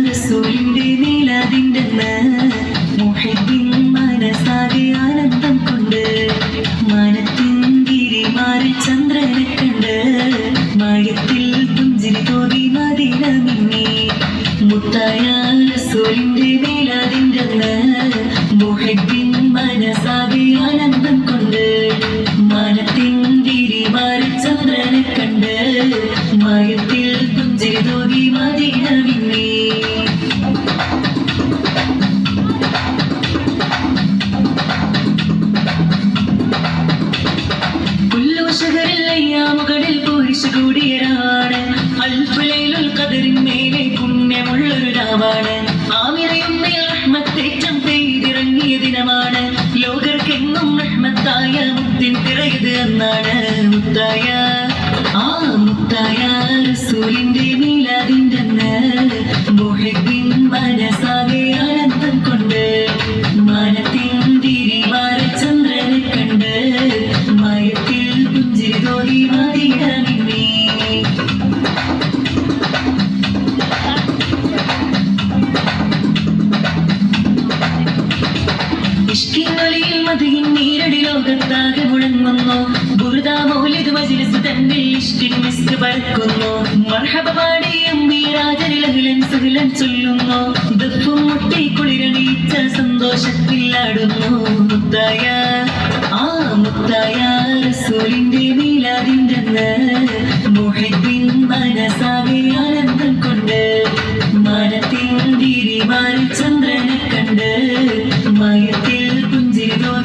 റസൂലിന്റെ മീലാദിന്റെ മുഹബ്ബിൻ മനസാകെ ആനന്ദം കൊണ്ട് മാനത്തിൻ ഗിരിമാറിൽ ചന്ദ്രനെ കണ്ട് മായത്തിൽ പുഞ്ചിരി തോന്നി മദീന മിന്നി മുത്തായ റസൂലിന്റെ മീലാദിന്റെ മുഹബ്ബിൻ മനസാകെ ആനന്ദം കൊണ്ട് മാനത്തിൻ ഗിരിമാറിൽ ചന്ദ്രനെ കണ്ട് മായത്തിൽ പുഞ്ചിരി തോന്നി മദീന മിന്നി മുകളിൽ പോരിശു കൂടിയരാണ് അൽഫുലൈലുൽ ഖദറിൻ മേലെ പുണ്യമുള്ളൊരു രാവാണ് ആമിറയും റഹ്മത്തേറ്റം പെയ്തിറങ്ങിയ ദിനമാണ് ലോകർക്കെങ്ങും റഹ്മത്തായ മുത്തിൻ പിറയത് എന്നാണ് മുത്തായ റസൂലിന്റെ മീലാദിന്റെ മുഹബ്ബിൻ മനസാകെ ആനന്ദം കൊണ്ട് മാനത്തിൻ തിരിമാറി ചന്ദ്രനെ കണ്ട് മയത്തിൽ പുഞ്ചിരി തോന്നി മദീന മിന്നി ഇഷ്കിന്നൊലിയിൽ മദീൻ നീരടി ലോകത്താകെ മുഴങ്ങുന്നു ബുർദ മൗലിദ് മജ്ലിസ് തന്നിൽ ഇഷ്കിൻ മിസ്ക് പരക്കുന്നു മർഹബ പാടി അംബിരാജനിൽ അഹ്ലൻ സഹ്ലൻ ചൊല്ലുന്നു ദഫും മുട്ടി കുളിരണിയിച്ച സന്തോഷത്തിൽ ആടുന്നു മുത്തായ റസൂലിന്റെ മീലാദിന്റെ